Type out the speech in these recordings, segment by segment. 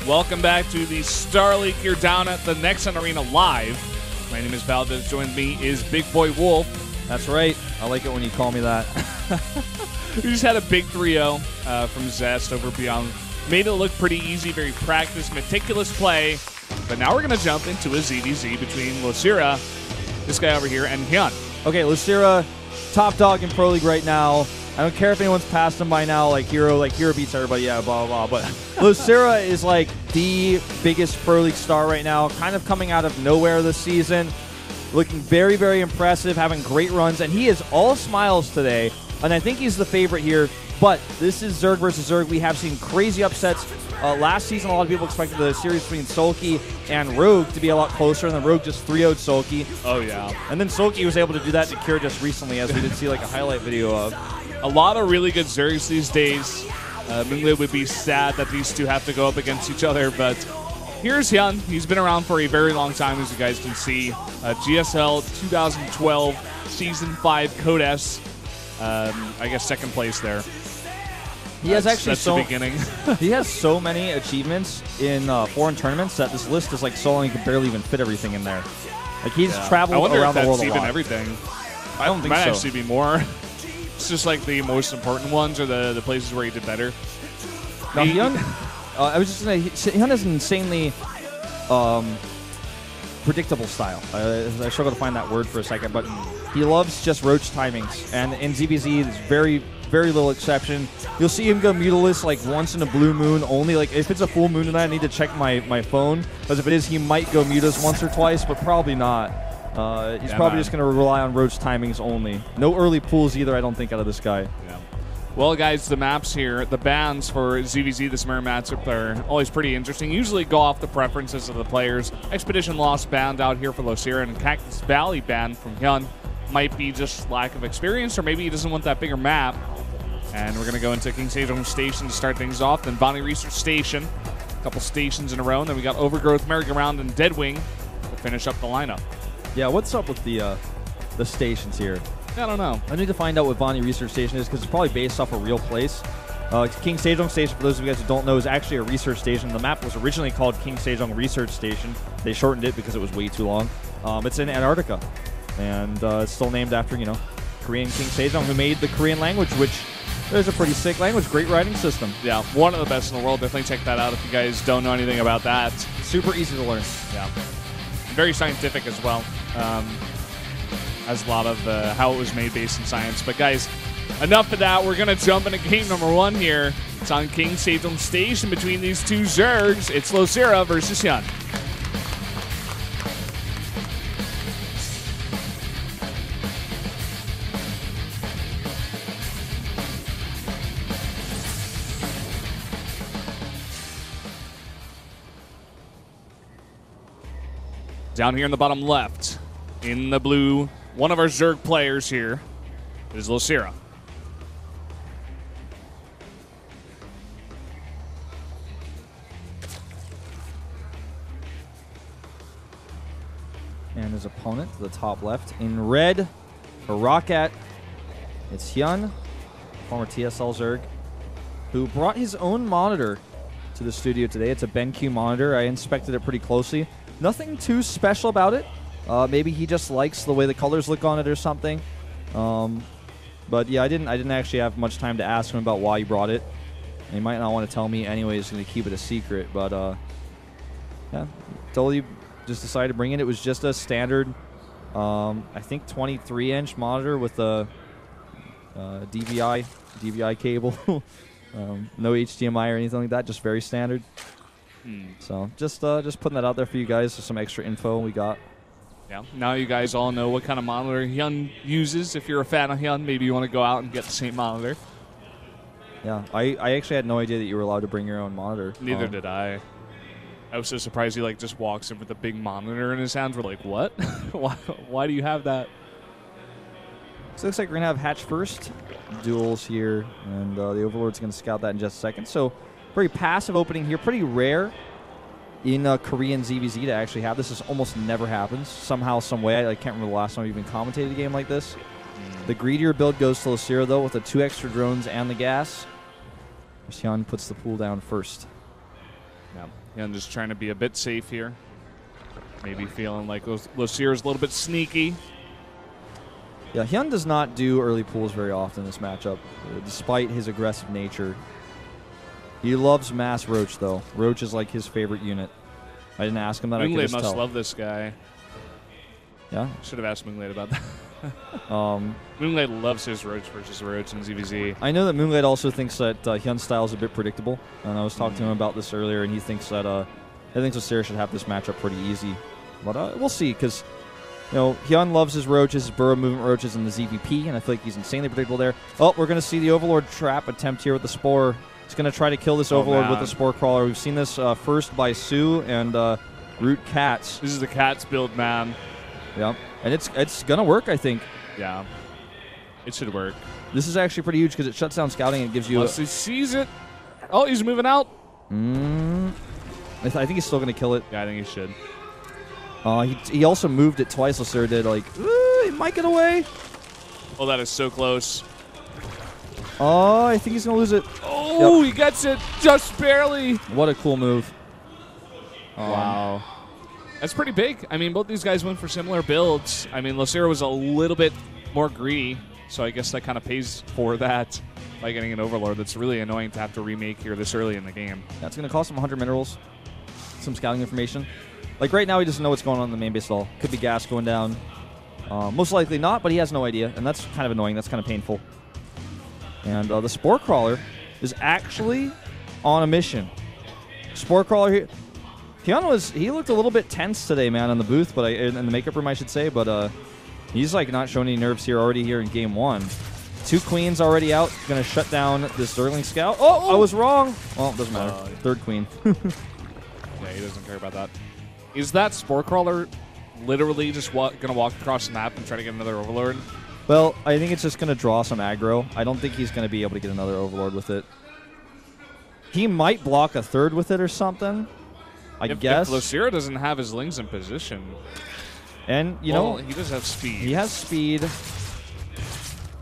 Welcome back to the Star League here down at the Nexon Arena Live. My name is Valdez. Joined me is Big Boy Wolf. That's right. I like it when you call me that. We just had a big 3-0 from Zest over Beyond. Made it look pretty easy, very practiced, meticulous play. But now we're going to jump into a ZVZ between Losira, this guy over here, and HyuN. Okay, Losira, top dog in Pro League right now. I don't care if anyone's passed him by now, like Hero beats everybody, yeah, blah, blah, blah. But Losira is like the biggest Pro League star right now, kind of coming out of nowhere this season. Looking very, very impressive, having great runs, and he is all smiles today. And I think he's the favorite here. But this is Zerg versus Zerg. We have seen crazy upsets. Last season, a lot of people expected the series between Sulky and Rogue to be a lot closer, and then Rogue just 3-0'd Sulky. Oh, yeah. And then Sulky was able to do that to Cure just recently, as we did see like a highlight video of. A lot of really good Zergs these days. Mingley would be sad that these two have to go up against each other, but here's HyuN. He's been around for a very long time, as you guys can see. GSL 2012 Season 5 Code S. I guess second place there. He has actually that's the beginning. He has so many achievements in foreign tournaments that this list is like so long he can barely even fit everything in there. Like he's traveled around the world a lot. Even everything. I don't think might so. actually be more. It's just like the most important ones or the places where he did better. Now HyuN, I was just going to say, HyuN has an insanely predictable style. I struggle to find that word for a second, but he loves just roach timings. And in ZVZ, there's very, very little exception. You'll see him go mutalist like once in a blue moon only. Like if it's a full moon tonight, I need to check my phone. Because if it is, he might go mutas once or twice, but probably not. He's probably just going to rely on roach timings only. No early pools either, I don't think, out of this guy. Yeah. Well, guys, the maps here, the bans for ZVZ, this mirror matchup, are always pretty interesting. Usually go off the preferences of the players. Expedition Lost banned out here for Losira, and Cactus Valley banned from HyuN. Might be just lack of experience, or maybe he doesn't want that bigger map. And we're going to go into King Sejong Station to start things off. Then Bonnie Research Station, a couple stations in a row. And then we got Overgrowth, Merry-Go-Round, and Deadwing to finish up the lineup. Yeah, what's up with the stations here? I don't know. I need to find out what Bonnie Research Station is because it's probably based off a real place. King Sejong Station, for those of you guys who don't know, is actually a research station. The map was originally called King Sejong Research Station. They shortened it because it was way too long. It's in Antarctica, and it's still named after, you know, Korean King Sejong, who made the Korean language, which is a pretty sick language. Great writing system. Yeah, one of the best in the world. Definitely check that out if you guys don't know anything about that. Super easy to learn. Yeah. Very scientific as well. Has a lot of how it was made based in science. But guys, enough of that. We're going to jump into game number 1 here. It's on King Sejong Station between these two Zergs. It's Losira versus HyuN. Down here in the bottom left, in the blue, one of our Zerg players here is Losira. And his opponent to the top left. In red, for Roccat, it's HyuN, former TSL Zerg, who brought his own monitor to the studio today. It's a BenQ monitor. I inspected it pretty closely. Nothing too special about it. Maybe he just likes the way the colors look on it or something. But yeah, I didn't actually have much time to ask him about why he brought it. And he might not want to tell me anyway. He's going to keep it a secret. But yeah, totally just decided to bring it. It was just a standard, I think 23-inch monitor with a DVI cable. No HDMI or anything like that. Just very standard. So just putting that out there for you guys. Some extra info we got. Yeah. Now you guys all know what kind of monitor HyuN uses. If you're a fan of HyuN, maybe you want to go out and get the same monitor. Yeah. I actually had no idea that you were allowed to bring your own monitor. Neither did I. I was so surprised he like just walks in with a big monitor in his hands. We're like, what? Why do you have that? So it looks like we're gonna have hatch first duels here, and the Overlord's gonna scout that in just a second. So. Very passive opening here. Pretty rare in Korean ZVZ to actually have this. This almost never happens. Somehow, some way. I can't remember the last time we've even commentated a game like this. The greedier build goes to Losira, though, with the 2 extra drones and the gas. HyuN puts the pool down first. Yeah, and just trying to be a bit safe here. Maybe feeling like Losira's a little bit sneaky. Yeah, HyuN does not do early pulls very often in this matchup, despite his aggressive nature. He loves mass Roach, though. Roach is like his favorite unit. I didn't ask him that. Moonglade I could just must tell. love this guy. Yeah? Should have asked Moonglade about that. Moonglade loves his Roach versus Roach in ZVZ. I know that Moonglade also thinks that HyuN's style is a bit predictable, and I was talking to him about this earlier, and he thinks that Losira should have this matchup pretty easy. But we'll see, because HyuN loves his Roaches, his burrow movement Roaches, and the ZVP, and I feel like he's insanely predictable there. Oh, we're going to see the Overlord trap attempt here with the Spore. He's going to try to kill this Overlord with the Spore Crawler. We've seen this first by Sue and Root Cats. This is the Cats build, man. Yeah, and it's going to work, I think. Yeah, it should work. This is actually pretty huge because it shuts down scouting and gives you Unless he sees it. Oh, he's moving out. I think he's still going to kill it. Yeah, I think he should. He also moved it twice. Losira did, like, he might get away. Oh, that is so close. Oh, I think he's going to lose it. Oh, He gets it just barely. What a cool move. Wow. That's pretty big. I mean, both these guys went for similar builds. I mean, Losira was a little bit more greedy, so I guess that kind of pays for that by getting an Overlord. That's really annoying to have to remake here this early in the game. That's going to cost him 100 minerals, some scouting information. Like right now, he doesn't know what's going on in the main base at all. Could be gas going down. Most likely not, but he has no idea, and that's kind of annoying. That's kind of painful. And the Spore Crawler is actually on a mission. Spore Crawler here. He looked a little bit tense today, man, in the booth, but in the makeup room, I should say. But he's like not showing any nerves here already here in game one. 2 queens already out. Going to shut down this Zergling Scout. Oh, I was wrong. Well, it doesn't matter. 3rd queen. Yeah, he doesn't care about that. Is that Spore Crawler literally just going to walk across the map and try to get another Overlord? Well, I think it's just going to draw some aggro. I don't think he's going to be able to get another Overlord with it. He might block a 3rd with it or something. I guess. If Losira doesn't have his Lings in position. And, he does have speed. He has speed.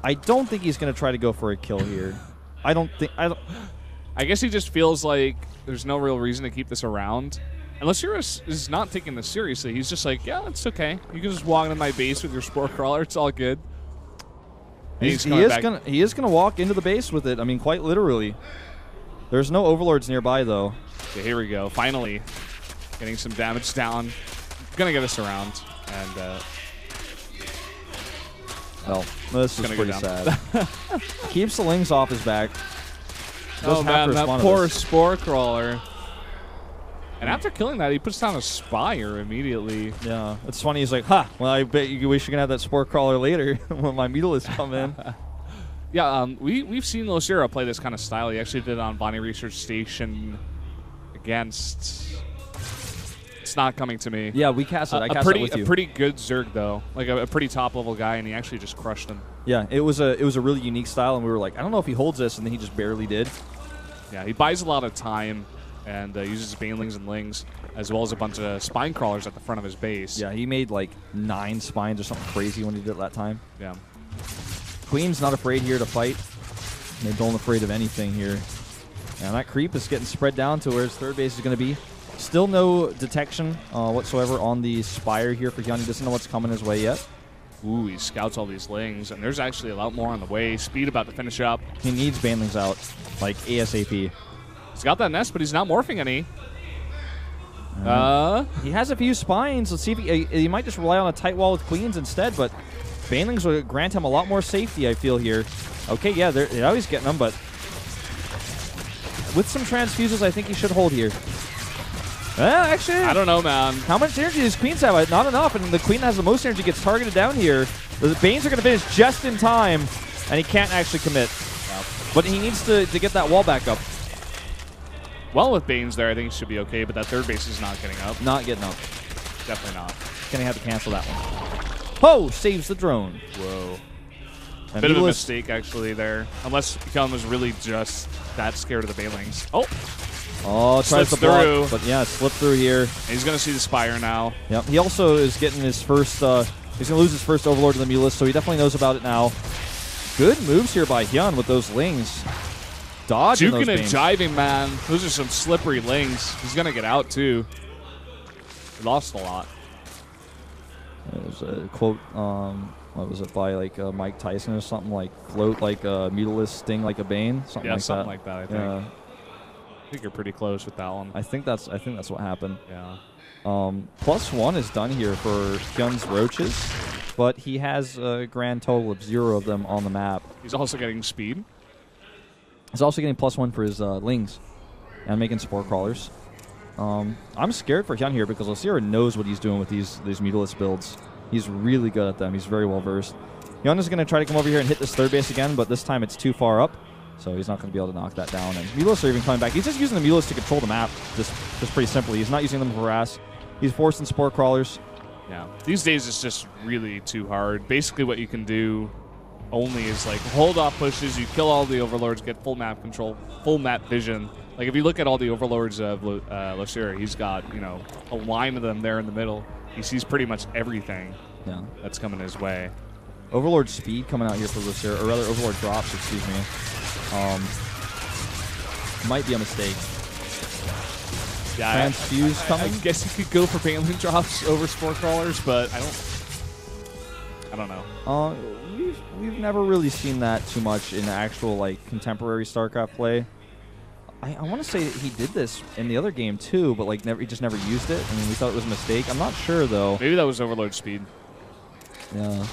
I don't think he's going to try to go for a kill here. I guess he just feels like there's no real reason to keep this around. And Losira is not taking this seriously. He's just like, yeah, it's okay. You can just walk into my base with your Spore Crawler. It's all good. He is gonna walk into the base with it. I mean, quite literally. There's no Overlords nearby, though. Okay, here we go. Finally, getting some damage down. Gonna get us around, and well, this is pretty sad. Keeps the Lings off his back. Oh man, that poor Spore Crawler. And after killing that, he puts down a Spire immediately. Yeah, it's funny. He's like, "Ha! Well, I bet you wish you could have that Spore Crawler later when my Mutalists come in." Yeah, we've seen Losira play this kind of style. He actually did it on Bonnie Research Station against. It's not coming to me. Yeah, we cast it. I cast it with you. A pretty good Zerg though, like a pretty top level guy, and he actually just crushed him. Yeah, it was a really unique style, and we were like, I don't know if he holds this, and then he just barely did. Yeah, he buys a lot of time. And uses Banelings and Lings, as well as a bunch of Spine Crawlers at the front of his base. Yeah, he made like 9 spines or something crazy when he did it that time. Yeah. Queen's not afraid here to fight. They don't afraid of anything here. And that creep is getting spread down to where his 3rd base is going to be. Still no detection whatsoever on the Spire here for HyuN. He doesn't know what's coming his way yet. Ooh, he scouts all these Lings, and there's actually a lot more on the way. Speed about to finish up. He needs Banelings out, like ASAP. He's got that nest, but he's not morphing any. He has a few spines. Let's see if he might just rely on a tight wall with queens instead, but Banelings will grant him a lot more safety, I feel, here. Okay, yeah, they're always getting them, but with some transfuses, I think he should hold here. Actually, I don't know, man. How much energy does queens have? Not enough, and the queen has the most energy, gets targeted down here. The Banes are going to finish just in time, and he can't actually commit. Yep. But he needs to get that wall back up. Well, with Banes there, I think he should be okay, but that 3rd base is not getting up. Not getting up. Definitely not. Gonna have to cancel that one. Oh, saves the drone. Whoa. And Bit of a mistake, actually, there. Unless HyuN was really just that scared of the Banelings. Oh, tries to block, but yeah, slip through here. And he's going to see the Spire now. Yep, he also is getting his first, he's going to lose his first Overlord to the Mulist, so he definitely knows about it now. Good moves here by HyuN with those Lings. dodging those Juking and beams. jiving, man. Those are some slippery lings. He's going to get out, too. He lost a lot. There's a quote, what was it, by like Mike Tyson or something, like float like a Mutalisk, sting like a Bane, something like something that. like that, I think. Yeah. I think you're pretty close with that one. I think that's what happened. Yeah. +1 is done here for HyuN's Roaches, but he has a grand total of 0 of them on the map. He's also getting speed. He's also getting +1 for his Lings and making Spore Crawlers. I'm scared for HyuN here because Losira knows what he's doing with these Mutalisk builds. He's really good at them. He's very well versed. HyuN is going to try to come over here and hit this third base again, but this time it's too far up, so he's not going to be able to knock that down. And Mutalisk are even coming back. He's just using the Mutalisk to control the map, just pretty simply. He's not using them for harass. He's forcing Spore Crawlers. Yeah. These days it's just really too hard. Basically what you can do only is like hold off pushes, you kill all the overlords, get full map control, full map vision. Like if you look at all the overlords of Losira, he's got, you know, a line of them there in the middle. He sees pretty much everything that's coming his way. Overlord speed coming out here for Losira, or rather Overlord drops, excuse me. Might be a mistake. Yeah, Transfuse coming? I guess you could go for Banelin drops over Spore Crawlers, but I don't know. We've never really seen that too much in actual like contemporary StarCraft play. I want to say he did this in the other game too, but like he just never used it. I mean, we thought it was a mistake. I'm not sure though. Maybe that was Overlord speed. Yeah.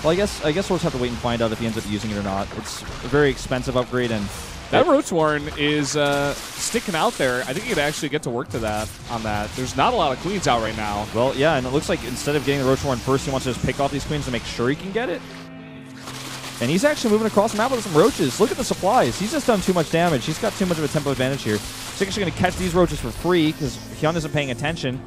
Well, I guess we'll just have to wait and find out if he ends up using it or not. It's a very expensive upgrade, and that Roach Warren is sticking out there. I think he could actually get to work to that on that. There's not a lot of queens out right now. Well, yeah, and it looks like instead of getting the Roach Warren first, he wants to just pick off these queens to make sure he can get it. And he's actually moving across the map with some roaches. Look at the supplies. He's just done too much damage. He's got too much of a tempo advantage here. He's actually going to catch these roaches for free because HyuN isn't paying attention.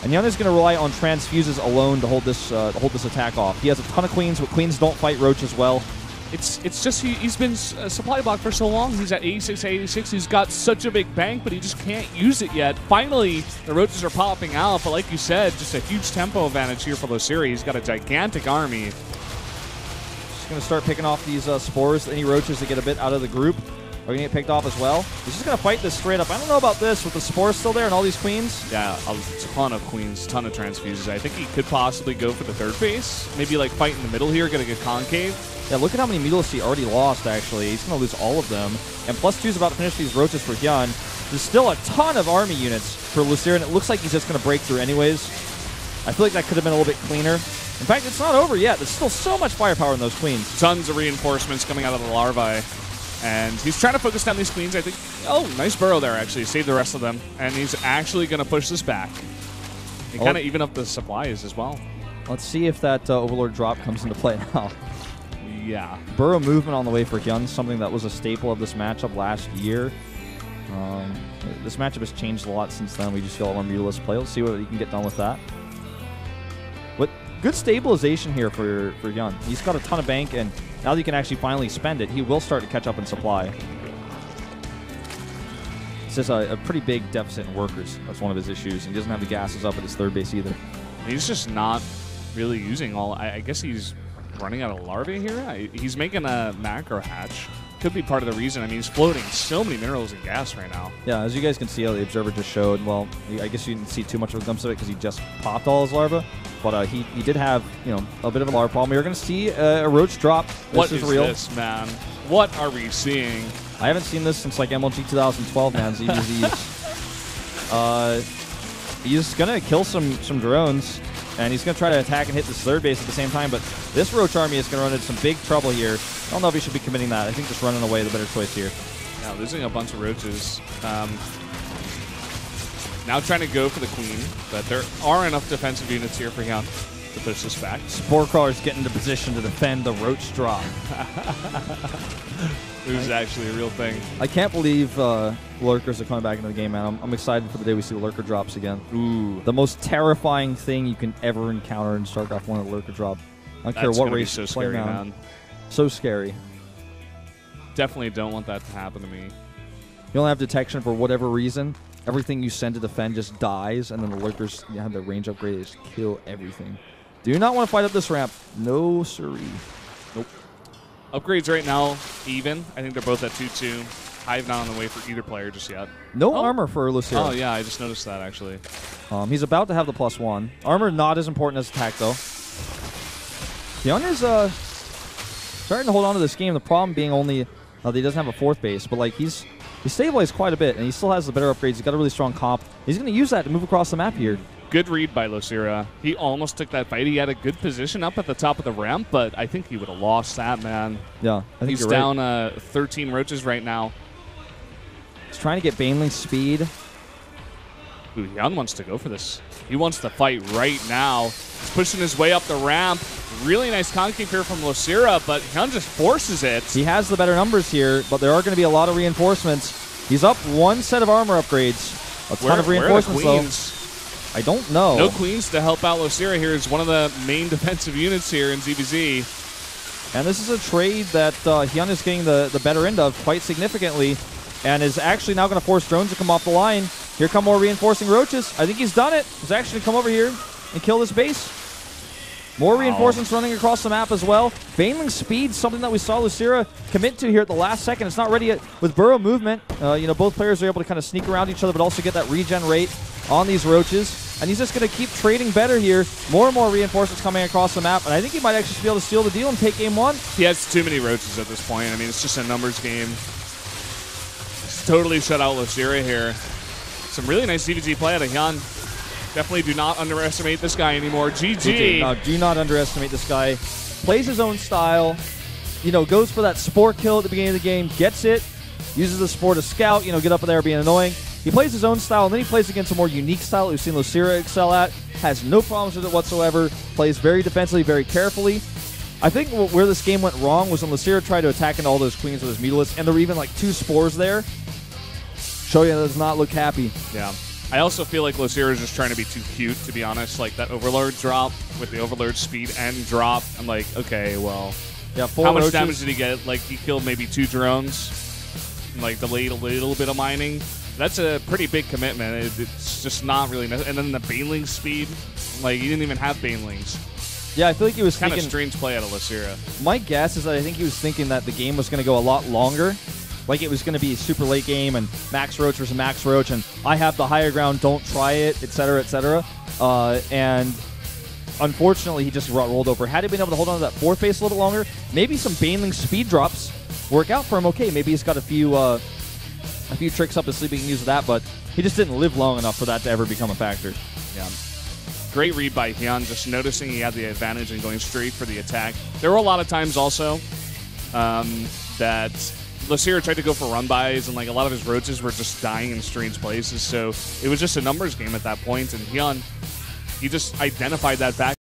And HyuN is going to rely on transfuses alone to hold this attack off. He has a ton of queens, but queens don't fight roaches well. It's just he's been supply blocked for so long. He's at 86, 86. He's got such a big bank, but he just can't use it yet. Finally, the roaches are popping out, but like you said, just a huge tempo advantage here for Losira. He's got a gigantic army. He's going to start picking off these spores. Any roaches that get a bit out of the group are going to get picked off as well. He's just going to fight this straight up. I don't know about this with the spores still there and all these queens. Yeah, a ton of queens, ton of transfuses. I think he could possibly go for the third phase. Maybe like fight in the middle here, getting a concave. Yeah, look at how many Mutalisk he already lost, actually. He's going to lose all of them. And +2 is about to finish these roaches for HyuN. There's still a ton of army units for Losira, and it looks like he's just going to break through anyways. I feel like that could have been a little bit cleaner. In fact, it's not over yet. There's still so much firepower in those queens. Tons of reinforcements coming out of the larvae. And he's trying to focus down these queens, I think. Oh, nice burrow there, actually. Save the rest of them. And he's actually going to push this back. And kind of even up the supplies as well. Let's see if that Overlord drop comes into play now. Yeah. Burrow movement on the way for HyuN, something that was a staple of this matchup last year. This matchup has changed a lot since then. We just feel a lot more Mutalisk play. Let's see what he can get done with that. But good stabilization here for HyuN. He's got a ton of bank, and now that he can actually finally spend it, he will start to catch up in supply. It's just a pretty big deficit in workers. That's one of his issues. He doesn't have the gases up at his third base either. He's just not really using all... I guess he's running out of larvae here. He's making a macro hatch. Could be part of the reason. I mean, he's floating so many minerals and gas right now. Yeah, as you guys can see, how the observer just showed, well, I guess you didn't see too much of a glimpse of it because he just popped all his larvae. But he did have, you know, a bit of a larva problem. We're going to see a roach drop. What is real. This, man? What are we seeing? I haven't seen this since like MLG 2012, man. He's going to kill some drones, and he's going to try to attack and hit this third base at the same time. But this roach army is going to run into some big trouble here. I don't know if he should be committing that. I think just running away is the better choice here. Yeah, losing a bunch of roaches. Now trying to go for the queen, but there are enough defensive units here for HyuN to push this back. Spore Crawlers get into position to defend the roach drop. It was actually a real thing. I can't believe lurkers are coming back into the game, man. I'm excited for the day we see the lurker drops again. Ooh. The most terrifying thing you can ever encounter in StarCraft 1 is the lurker drop. I don't care what race you play, man. So scary. Definitely don't want that to happen to me. You don't have detection for whatever reason. Everything you send to defend just dies, and then the lurkers have their range upgrade. They just kill everything. Do you not want to fight up this ramp? No, siree. Nope. Upgrades right now, even. I think they're both at 2-2. Hive not on the way for either player just yet. No armor for Losira. Oh, yeah, I just noticed that, actually. He's about to have the +1. Armor not as important as attack, though. HyuN is starting to hold on to this game. The problem being only that he doesn't have a 4th base, but like he's stabilized quite a bit, and he still has the better upgrades. He's got a really strong comp. He's going to use that to move across the map here. Good read by Losira. He almost took that fight. He had a good position up at the top of the ramp, but I think he would have lost that, man. Yeah, I think he's down 13 roaches right now. He's trying to get Baneling speed. Ooh, HyuN wants to go for this. He wants to fight right now. He's pushing his way up the ramp. Really nice concave here from Losira, but HyuN just forces it. He has the better numbers here, but there are going to be a lot of reinforcements. He's up 1 set of armor upgrades. A ton of reinforcements, though. I don't know. No queens to help out Losira here. Is one of the main defensive units here in ZVZ. And this is a trade that HyuN is getting the better end of quite significantly, and is actually now going to force drones to come off the line. Here come more reinforcing roaches. I think he's done it. He's actually come over here and kill this base. More reinforcements running across the map as well. Baneling speed, something that we saw Losira commit to here at the last second. It's not ready yet with burrow movement. Both players are able to kind of sneak around each other, but also get that regen rate on these roaches. And he's just going to keep trading better here. More and more reinforcements coming across the map. And I think he might actually be able to steal the deal and take game 1. He has too many roaches at this point. I mean, it's just a numbers game. He's totally shut out Losira here. Some really nice ZVZ play out of HyuN. Definitely do not underestimate this guy anymore. GG. No, do not underestimate this guy. Plays his own style. Goes for that spore kill at the beginning of the game. Gets it. Uses the spore to scout. Get up in there, being annoying. He plays his own style, and then he plays against a more unique style that we've seen Losira excel at. Has no problems with it whatsoever. Plays very defensively, very carefully. I think where this game went wrong was when Losira tried to attack into all those queens with his Mutalisks, and there were even like 2 spores there. Show you that does not look happy. Yeah. I also feel like Losira is just trying to be too cute, to be honest. Like that Overlord drop with the Overlord speed and drop. I'm like, okay, well, yeah. How much damage did he get? Like he killed maybe 2 drones, and, like delayed a little bit of mining. That's a pretty big commitment. It's just not really necessary. And then the Baneling speed, like he didn't even have Banelings. Yeah, I feel like he was kind of strange play out of Losira. My guess is that I think he was thinking that the game was going to go a lot longer. Like it was going to be a super late game and Max Roach versus Max Roach, and I have the higher ground, don't try it, etc., etc. And unfortunately, he just rolled over. Had he been able to hold on to that 4th base a little bit longer, maybe some Baneling speed drops work out for him. Okay, maybe he's got a few tricks up his sleeve he can use with that, but he just didn't live long enough for that to ever become a factor. Yeah. Great read by HyuN, just noticing he had the advantage and going straight for the attack. There were a lot of times also that Losira tried to go for run-bys, and like a lot of his roaches were just dying in strange places, so it was just a numbers game at that point, and HyuN, he just identified that back